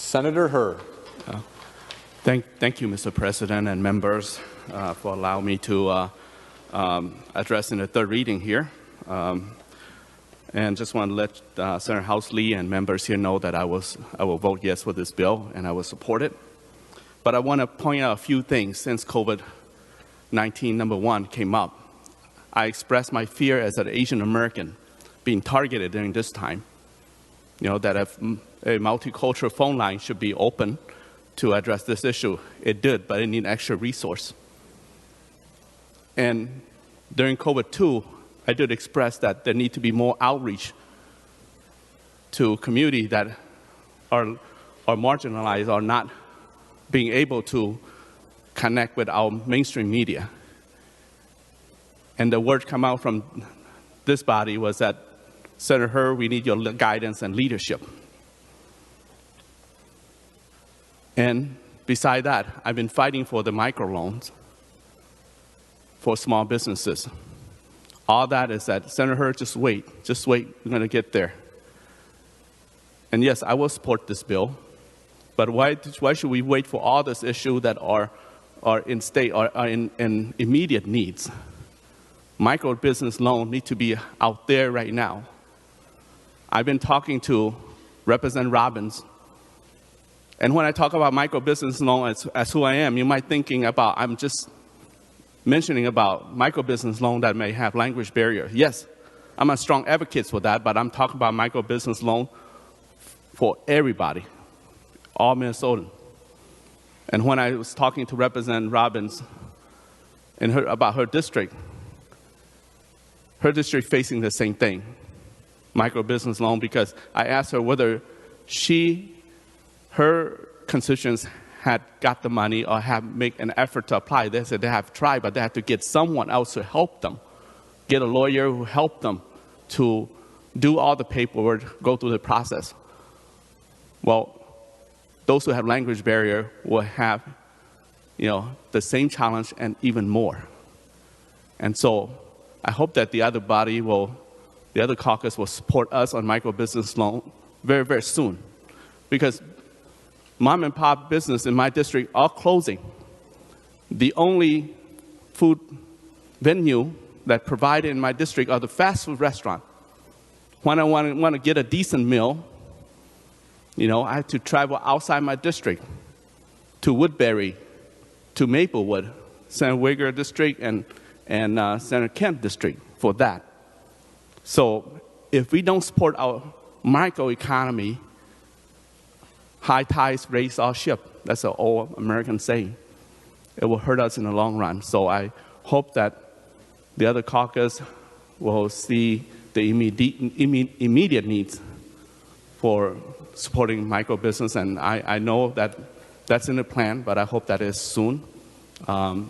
Senator Hur. Thank you, Mr. President and members, for allowing me to address in the third reading here. And just want to let Senator House Lee and members here know that I will vote yes for this bill and I will support it. But I want to point out a few things since COVID-19 number one came up. I expressed my fear as an Asian American being targeted during this time. That if a multicultural phone line should be open to address this issue. It did, but it needed extra resource. And during COVID-2, I did express that there need to be more outreach to community that are marginalized or not being able to connect with our mainstream media. And the word come out from this body was that, Senator Hur, we need your guidance and leadership. And beside that, I've been fighting for the microloans for small businesses. All that is that, Senator Hur, just wait, we're going to get there. And yes, I will support this bill, but why should we wait for all this issue that are in state or are in immediate needs? Micro business loan need to be out there right now. I've been talking to Representative Robbins, and when I talk about micro business loan as who I am, you might thinking about I'm just mentioning about micro business loan that may have language barrier. Yes, I'm a strong advocate for that, but I'm talking about micro business loan for everybody, all Minnesotans. And when I was talking to Representative Robbins about her district facing the same thing, micro business loan, because I asked her whether her constituents had got the money or have made an effort to apply. They said they have tried, but they have to get someone else to help them, get a lawyer who helped them to do all the paperwork, go through the process. Well, those who have language barrier will have, the same challenge and even more. And so I hope that the other caucus will support us on micro business loan very, very soon, because mom and pop business in my district are closing. The only food venue that provided in my district are the fast food restaurant. When I want to get a decent meal, I have to travel outside my district to Woodbury, to Maplewood, Senator Wigger district, and Senator Kent district for that. So if we don't support our microeconomy, high tides raise all ship. That's an old American saying. It will hurt us in the long run. So I hope that the other caucus will see the immediate needs for supporting micro business. And I know that that's in the plan, but I hope that is soon. I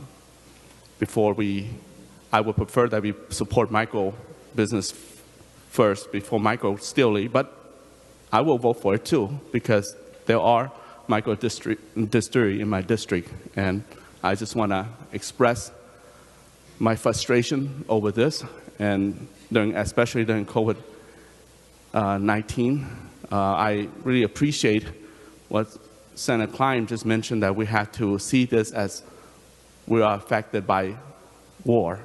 would prefer that we support micro business first before micro distillery, but I will vote for it too, because there are micro distillery in my district, and I just want to express my frustration over this, and especially during COVID-19. I really appreciate what Senator Klein just mentioned, that we have to see this as we are affected by war.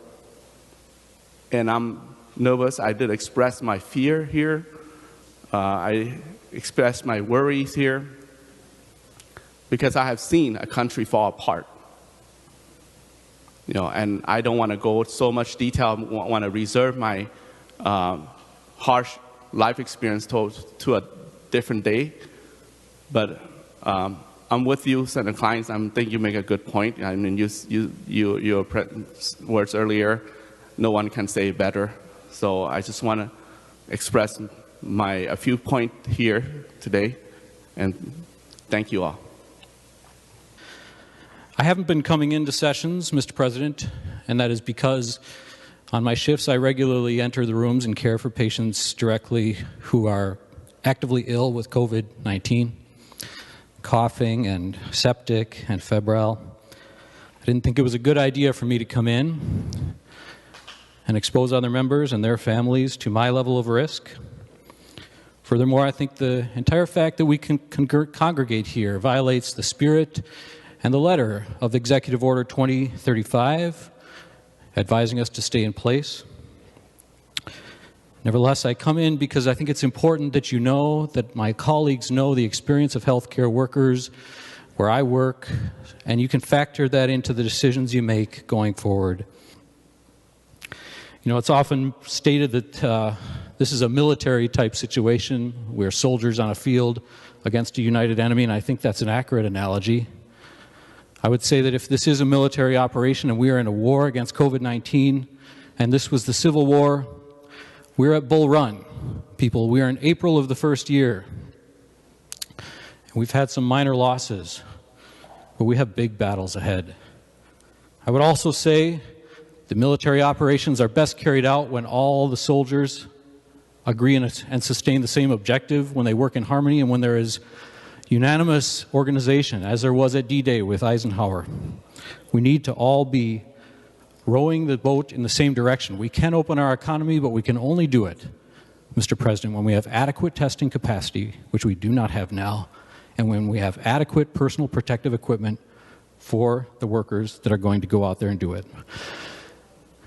And I'm nervous. I did express my fear here. I expressed my worries here because I have seen a country fall apart. And I don't want to go so much detail. I want to reserve my harsh life experience to a different day. But I'm with you, Senator Klein. I think you make a good point. I mean, your words earlier, no one can say it better. So I just want to express a few points here today, and thank you all. I haven't been coming into sessions, Mr. President, and that is because on my shifts I regularly enter the rooms and care for patients directly who are actively ill with COVID-19, coughing and septic and febrile. I didn't think it was a good idea for me to come in and expose other members and their families to my level of risk. Furthermore, I think the entire fact that we can congregate here violates the spirit and the letter of Executive Order 2035, advising us to stay in place. Nevertheless, I come in because I think it's important that you know, that my colleagues know the experience of healthcare workers where I work, and you can factor that into the decisions you make going forward. You know, it's often stated that this is a military-type situation. We're soldiers on a field against a united enemy, and I think that's an accurate analogy. I would say that if this is a military operation and we are in a war against COVID-19, and this was the Civil War, we're at Bull Run, people. We are in April of the first year. We've had some minor losses, but we have big battles ahead. I would also say the military operations are best carried out when all the soldiers agree and sustain the same objective, when they work in harmony, and when there is unanimous organization, as there was at D-Day with Eisenhower. We need to all be rowing the boat in the same direction. We can open our economy, but we can only do it, Mr. President, when we have adequate testing capacity, which we do not have now, and when we have adequate personal protective equipment for the workers that are going to go out there and do it.